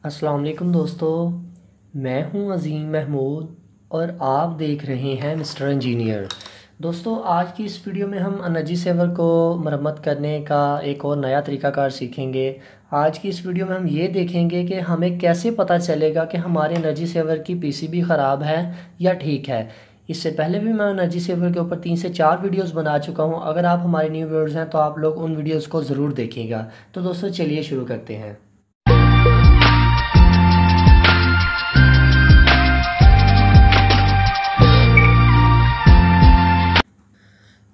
अस्सलाम वालेकुम दोस्तों। मैं हूं अज़ीम महमूद और आप देख रहे हैं मिस्टर इंजीनियर। दोस्तों, आज की इस वीडियो में हम एनर्जी सेवर को मरम्मत करने का एक और नया तरीक़ाकार सीखेंगे। आज की इस वीडियो में हम ये देखेंगे कि हमें कैसे पता चलेगा कि हमारे एनर्जी सेवर की पीसीबी ख़राब है या ठीक है। इससे पहले भी मैं एनर्जी सेवर के ऊपर 3 से 4 वीडियोस बना चुका हूं। अगर आप हमारे न्यू व्यूअर्स हैं तो आप लोग उन वीडियोस को ज़रूर देखिएगा। तो दोस्तों, चलिए शुरू करते हैं।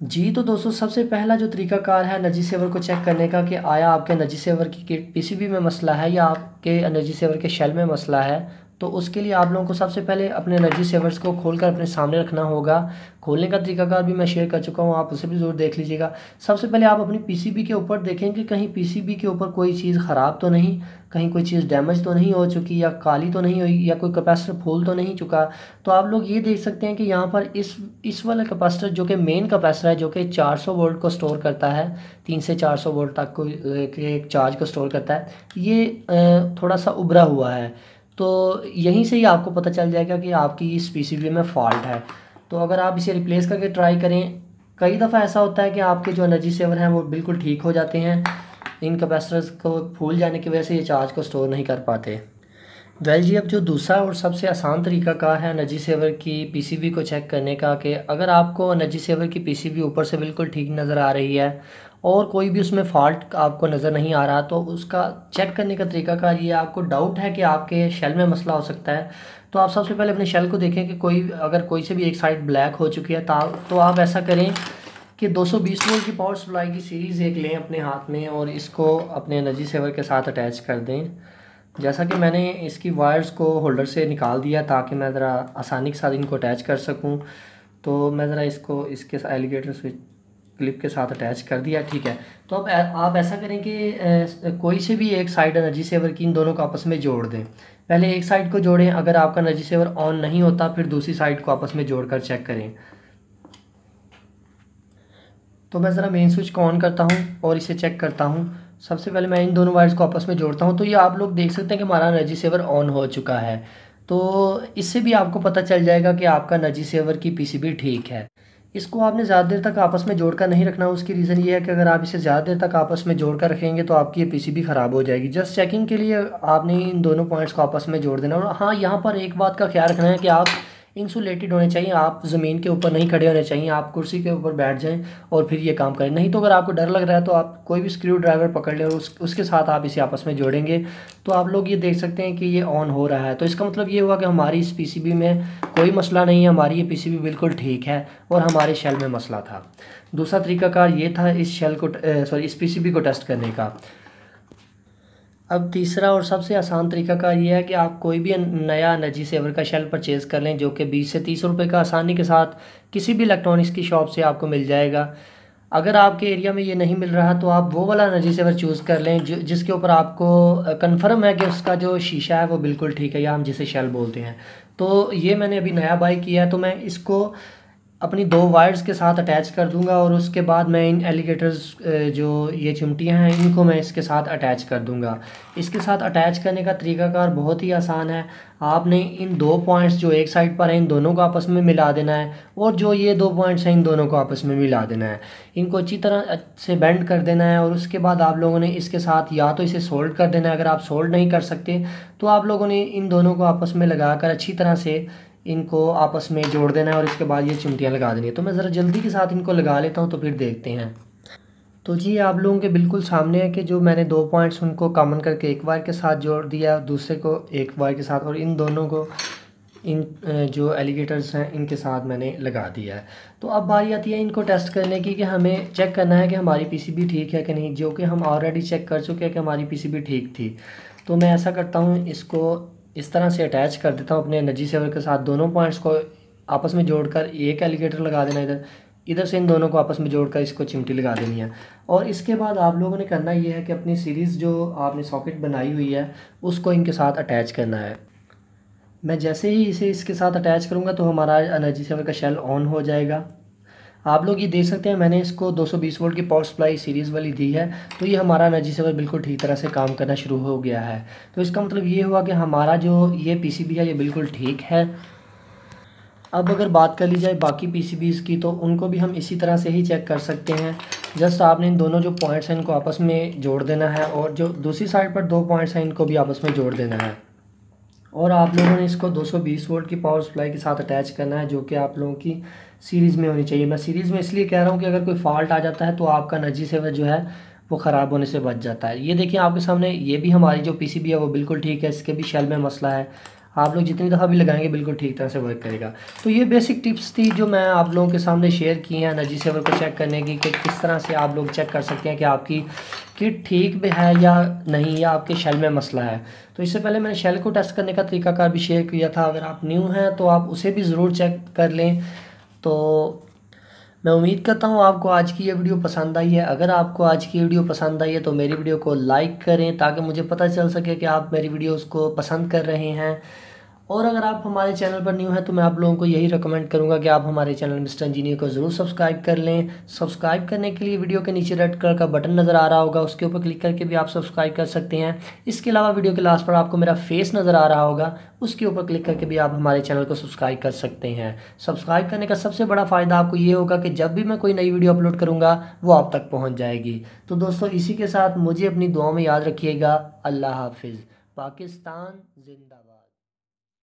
जी तो दोस्तों, सबसे पहला जो तरीकाकार है एनर्जी सेवर को चेक करने का कि आया आपके एनर्जी सेवर की पीसीबी में मसला है या आपके एनर्जी सेवर के शेल में मसला है। तो उसके लिए आप लोगों को सबसे पहले अपने एनर्जी सेवर्स को खोलकर अपने सामने रखना होगा। खोलने का तरीकाकार भी मैं शेयर कर चुका हूँ, आप उसे भी ज़रूर देख लीजिएगा। सबसे पहले आप अपनी पीसीबी के ऊपर देखें कि कहीं पीसीबी के ऊपर कोई चीज़ ख़राब तो नहीं, कहीं कोई चीज़ डैमेज तो नहीं हो चुकी या काली तो नहीं हुई या कोई कैपेसिटर फूल तो नहीं चुका। तो आप लोग ये देख सकते हैं कि यहाँ पर इस वाला कैपेसिटर जो कि मेन कैपेसिटर है, जो कि 400 वोल्ट को स्टोर करता है, 3 से 400 वोल्ट तक को एक चार्ज को स्टोर करता है, ये थोड़ा सा उभरा हुआ है। तो यहीं से ही आपको पता चल जाएगा कि आपकी इस पीसीबी में फ़ॉल्ट है। तो अगर आप इसे रिप्लेस करके ट्राई करें, कई दफ़ा ऐसा होता है कि आपके जो एनर्जी सेवर हैं वो बिल्कुल ठीक हो जाते हैं। इन कैपेसिटर्स को फूल जाने की वजह से ये चार्ज को स्टोर नहीं कर पाते। वेल जी, अब जो दूसरा और सबसे आसान तरीकाकार है एनर्जी सेवर की पीसीबी को चेक करने का, कि अगर आपको एनर्जी सेवर की पीसीबी ऊपर से बिल्कुल ठीक नज़र आ रही है और कोई भी उसमें फ़ॉल्ट आपको नज़र नहीं आ रहा, तो उसका चेक करने का तरीकाकार ये, आपको डाउट है कि आपके शेल में मसला हो सकता है। तो आप सबसे पहले अपने शेल को देखें कि अगर कोई से भी एक साइड ब्लैक हो चुकी है तो आप ऐसा करें कि 220 वोल्ट की पावर सप्लाई की सीरीज़ एक लें अपने हाथ में और इसको अपने एनर्जी सेवर के साथ अटैच कर दें। जैसा कि मैंने इसकी वायर्स को होल्डर से निकाल दिया ताकि मैं ज़रा आसानी के साथ इनको अटैच कर सकूं। तो मैं ज़रा इसको इसके एलिगेटर स्विच क्लिप के साथ अटैच कर दिया। ठीक है। तो अब आप ऐसा करें कि कोई से भी एक साइड एनर्जी सेवर की इन दोनों को आपस में जोड़ दें। पहले एक साइड को जोड़ें, अगर आपका एनर्जी सेवर ऑन नहीं होता फिर दूसरी साइड को आपस में जोड़कर चेक करें। तो मैं ज़रा मेन स्विच को ऑन करता हूँ और इसे चेक करता हूँ। सबसे पहले मैं इन दोनों वायर्स को आपस में जोड़ता हूँ, तो ये आप लोग देख सकते हैं कि हमारा एनर्जी सेवर ऑन हो चुका है। तो इससे भी आपको पता चल जाएगा कि आपका एनर्जी सेवर की पीसीबी ठीक है। इसको आपने ज़्यादा देर तक आपस में जोड़कर नहीं रखना। उसकी रीज़न ये है कि अगर आप इसे ज़्यादा देर तक आपस में जोड़कर रखेंगे तो आपकी ये पीसीबी ख़राब हो जाएगी। जस्ट चेकिंग के लिए आपने इन दोनों पॉइंट्स को आपस में जोड़ देना। और हाँ, यहाँ पर एक बात का ख्याल रखना है कि आप इंसुलेटेड होने चाहिए, आप ज़मीन के ऊपर नहीं खड़े होने चाहिए, आप कुर्सी के ऊपर बैठ जाएं और फिर ये काम करें। नहीं तो अगर आपको डर लग रहा है तो आप कोई भी स्क्रू ड्राइवर पकड़ लें और उसके साथ आप इसे आपस में जोड़ेंगे तो आप लोग ये देख सकते हैं कि ये ऑन हो रहा है। तो इसका मतलब ये हुआ कि हमारी इस पीसीबी में कोई मसला नहीं है, हमारी ये पीसीबी बिल्कुल ठीक है और हमारे शेल में मसला था। दूसरा तरीकाकार ये था इस पीसीबी को टेस्ट करने का। अब तीसरा और सबसे आसान तरीकाकार ये है कि आप कोई भी नया एनर्जी सेवर का शेल परचेज़ कर लें, जो कि 20 से 30 रुपए का आसानी के साथ किसी भी इलेक्ट्रॉनिक्स की शॉप से आपको मिल जाएगा। अगर आपके एरिया में ये नहीं मिल रहा तो आप वो वाला एनर्जी सेवर चूज़ कर लें जिसके ऊपर आपको कंफर्म है कि उसका जो शीशा है वो बिल्कुल ठीक है, या हम जिसे शेल बोलते हैं। तो ये मैंने अभी नया बाय किया है, तो मैं इसको अपनी 2 वायर्स के साथ अटैच कर दूंगा और उसके बाद मैं इन एलिगेटर्स जो ये चिमटियां हैं इनको मैं इसके साथ अटैच कर दूंगा। इसके साथ अटैच करने का तरीकाकार बहुत ही आसान है। आपने इन 2 पॉइंट्स जो एक साइड पर हैं इन दोनों को आपस में मिला देना है और जो ये 2 पॉइंट्स हैं इन दोनों को आपस में मिला देना है। इनको अच्छी तरह से बेंड कर देना है और उसके बाद आप लोगों ने इसके साथ या तो इसे सोल्ड कर देना है। अगर आप सोल्ड नहीं कर सकते तो आप लोगों ने इन दोनों को आपस में लगा कर अच्छी तरह से इनको आपस में जोड़ देना है और इसके बाद ये चिमटियाँ लगा देनी है। तो मैं ज़रा जल्दी के साथ इनको लगा लेता हूँ तो फिर देखते हैं। तो जी, आप लोगों के बिल्कुल सामने है कि जो मैंने 2 पॉइंट्स उनको कॉमन करके एक वायर के साथ जोड़ दिया, दूसरे को एक वायर के साथ, और इन दोनों को इन जो एलिगेटर्स हैं इनके साथ मैंने लगा दिया है। तो अब बारी आती है इनको टेस्ट करने की कि हमें चेक करना है कि हमारी पीसीबी ठीक है कि नहीं, जो कि हम ऑलरेडी चेक कर चुके हैं कि हमारी पीसीबी ठीक थी। तो मैं ऐसा करता हूँ, इसको इस तरह से अटैच कर देता हूँ अपने एनर्जी सेवर के साथ। दोनों पॉइंट्स को आपस में जोड़कर एक एलिगेटर लगा देना, इधर इधर से इन दोनों को आपस में जोड़कर इसको चिमटी लगा देनी है। और इसके बाद आप लोगों ने करना ये है कि अपनी सीरीज़ जो आपने सॉकेट बनाई हुई है उसको इनके साथ अटैच करना है। मैं जैसे ही इसे इसके साथ अटैच करूँगा तो हमारा एनर्जी सेवर का शेल ऑन हो जाएगा। आप लोग ये देख सकते हैं मैंने इसको 220 वोल्ट की पावर सप्लाई सीरीज़ वाली दी है। तो ये हमारा एनर्जी सेवर बिल्कुल ठीक तरह से काम करना शुरू हो गया है। तो इसका मतलब ये हुआ कि हमारा जो ये पीसीबी है ये बिल्कुल ठीक है। अब अगर बात कर ली जाए बाकी पीसीबीज़ की, तो उनको भी हम इसी तरह से ही चेक कर सकते हैं। जस्ट आपने इन दोनों जो पॉइंट्स हैं इनको आपस में जोड़ देना है, और जो दूसरी साइड पर 2 पॉइंट्स हैं इनको भी आपस में जोड़ देना है। और आप लोगों ने इसको 220 वोल्ट की पावर सप्लाई के साथ अटैच करना है, जो कि आप लोगों की सीरीज़ में होनी चाहिए। मैं सीरीज़ में इसलिए कह रहा हूँ कि अगर कोई फॉल्ट आ जाता है तो आपका एनर्जी सेवर जो है वो ख़राब होने से बच जाता है। ये देखिए आपके सामने, ये भी हमारी जो पीसीबी है वो बिल्कुल ठीक है, इसके भी शेल में मसला है। आप लोग जितनी दफ़ा भी लगाएंगे बिल्कुल ठीक तरह से वर्क करेगा। तो ये बेसिक टिप्स थी जो मैं आप लोगों के सामने शेयर की हैं एनर्जी सेवर को चेक करने की, कि किस तरह से आप लोग चेक कर सकते हैं कि आपकी किट ठीक भी है या नहीं, या आपके शेल में मसला है। तो इससे पहले मैंने शेल को टेस्ट करने का तरीकाकार भी शेयर किया था। अगर आप न्यू हैं तो आप उसे भी ज़रूर चेक कर लें। तो मैं उम्मीद करता हूँ आपको आज की ये वीडियो पसंद आई है। अगर आपको आज की वीडियो पसंद आई है तो मेरी वीडियो को लाइक करें, ताकि मुझे पता चल सके कि आप मेरी वीडियोस को पसंद कर रहे हैं। और अगर आप हमारे चैनल पर न्यू हैं तो मैं आप लोगों को यही रिकमेंड करूंगा कि आप हमारे चैनल मिस्टर इंजीनियर को ज़रूर सब्सक्राइब कर लें। सब्सक्राइब करने के लिए वीडियो के नीचे रेड कलर का बटन नज़र आ रहा होगा, उसके ऊपर क्लिक करके भी आप सब्सक्राइब कर सकते हैं। इसके अलावा वीडियो के लास्ट पर आपको मेरा फेस नज़र आ रहा होगा, उसके ऊपर क्लिक करके भी आप हमारे चैनल को सब्सक्राइब कर सकते हैं। सब्सक्राइब करने का सबसे बड़ा फ़ायदा आपको ये होगा कि जब भी मैं कोई नई वीडियो अपलोड करूँगा वो आप तक पहुँच जाएगी। तो दोस्तों इसी के साथ मुझे अपनी दुआ में याद रखिएगा। अल्लाह हाफिज़। पाकिस्तान जिंदाबाद।